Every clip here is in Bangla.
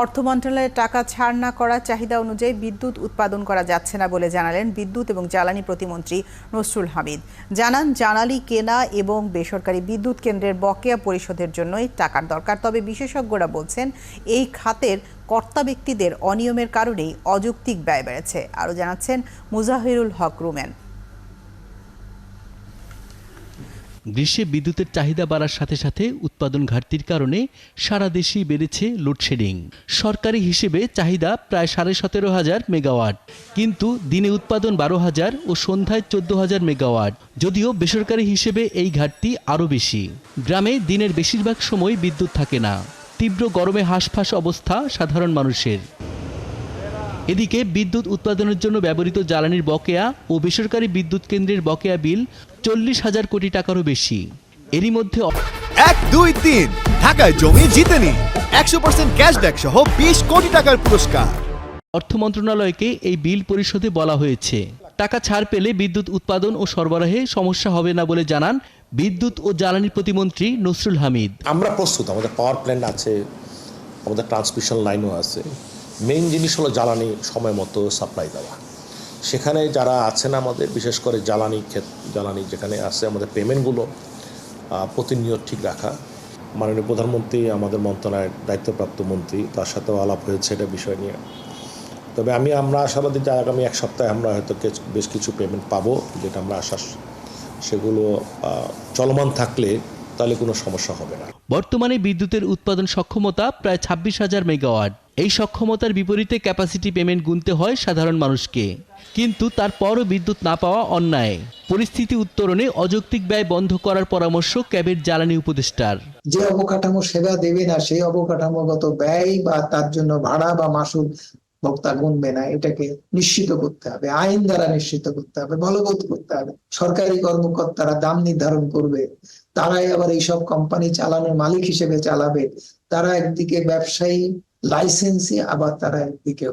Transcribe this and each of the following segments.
অর্থ মন্ত্রণালয়ের টাকা ছাড় না করা চাহিদা অনুযায়ী বিদ্যুৎ উৎপাদন করা যাচ্ছে না বলে জানালেন বিদ্যুৎ এবং জ্বালানি প্রতিমন্ত্রী নসরুল হামিদ। জানান, জ্বালানি কেনা এবং বেসরকারি বিদ্যুৎ কেন্দ্রের বকেয়া পরিশোধের জন্যই টাকার দরকার। তবে বিশেষজ্ঞরা বলছেন এই খাতের কর্তা ব্যক্তিদের অনিয়মের কারণেই অযৌক্তিক ব্যয় বেড়েছে। আরও জানাচ্ছেন মুজাহিরুল হক রুমেন। গ্রীষ্মে বিদ্যুতের চাহিদা বাড়ার সাথে সাথে উৎপাদন ঘাটতির কারণে সারা দেশেই বেড়েছে লোডশেডিং। সরকারি হিসেবে চাহিদা প্রায় 17,500 মেগাওয়াট, কিন্তু দিনে উৎপাদন 12,000 ও সন্ধ্যায় 14,000 মেগাওয়াট। যদিও বেসরকারি হিসেবে এই ঘাটতি আরও বেশি। গ্রামে দিনের বেশিরভাগ সময় বিদ্যুৎ থাকে না। তীব্র গরমে হাঁসফাঁস অবস্থা সাধারণ মানুষের। এদিকে বিদ্যুৎ উৎপাদনের জন্য ব্যবহৃত জ্বালানির বকেয়া ও বেসরকারি বিদ্যুৎ কেন্দ্রের বকেয়া বিল 40,000 কোটি টাকারও বেশি। এরই মধ্যে 1, 2, 3 ঢাকায় জমি জিতে নিন 100% ক্যাশব্যাক সহ 20 কোটি টাকার পুরস্কার। অর্থ মন্ত্রণালয়কে এই বিল পরিশোধে বলা হয়েছে। টাকা ছাড় পেলে বিদ্যুৎ উৎপাদন ও সরবরাহে সমস্যা হবে না বলে জানান বিদ্যুৎ ও জ্বালানি প্রতিমন্ত্রী নসরুল হামিদ। আমরা প্রস্তুত, আমাদের পাওয়ার প্ল্যান্ট আছে, আমাদের ট্রান্সমিশন লাইনও আছে। মেইন জিনিস হলো জ্বালানি সময় মতো সাপ্লাই দেওয়া। সেখানে যারা আছেন আমাদের, বিশেষ করে জ্বালানি যেখানে আছে, আমাদের পেমেন্টগুলো প্রতিনিয়ত ঠিক রাখা। মাননীয় প্রধানমন্ত্রী, আমাদের মন্ত্রণালয়ের দায়িত্বপ্রাপ্ত মন্ত্রী, তার সাথেও আলাপ হয়েছে এটা বিষয় নিয়ে। তবে আমরা আশাবাদী যে আগামী এক সপ্তাহে আমরা হয়তো বেশ কিছু পেমেন্ট পাবো, যেটা আমরা সেগুলো চলমান থাকলে তাহলে কোনো সমস্যা হবে না। বর্তমানে বিদ্যুতের উৎপাদন সক্ষমতা প্রায় 26,000 মেগাওয়াট। এই সক্ষমতার বিপরীতে ক্যাপাসিটি পেমেন্ট গুনতে হয় সাধারণ মানুষকে, কিন্তু তারপরও বিদ্যুৎ না পাওয়া অন্যায়। পরিস্থিতি উত্তরণে অযৌক্তিক ব্যয় বন্ধ করার পরামর্শ ক্যাবের জ্বালানি উপদেষ্টার। যে অবকাঠামো সেবা দেবে না, সেই অবকাঠামোগত ব্যয় বা তার জন্য ভাড়া বা মাসুল ভোক্তা গুনবে না, এটাকে নিশ্চিত করতে হবে, আইন দ্বারা নিশ্চিত করতে হবে, বলবৎ করতে হবে। সরকারি কর্মকর্তারা দাম নির্ধারণ করবে, তারাই আবার এইসব কোম্পানি চালানোর মালিক হিসেবে চালাবে। তারা একদিকে ব্যবসায়ী লাইসেন্সি, আবার তারা একদিকে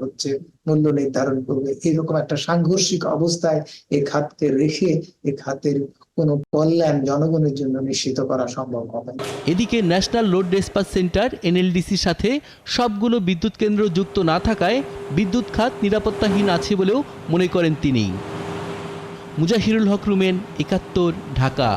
মূল্য নির্ধারণ করবে। এরকম একটা সাংঘর্ষিক অবস্থায় এই খাতকে রেখে এই খাতের কোনো কল্যাণ জনগণের জন্য নিশ্চিত করা সম্ভব হবে না। এদিকে ন্যাশনাল লোড ডিসপ্যাচ সেন্টার NLDCর সাথে সবগুলো বিদ্যুৎ কেন্দ্র যুক্ত না থাকায় বিদ্যুৎ খাত নিরাপত্তাহীন আছে বলেও মনে করেন তিনি। মুজাহিরুল হক রুমেন, 71, ঢাকা।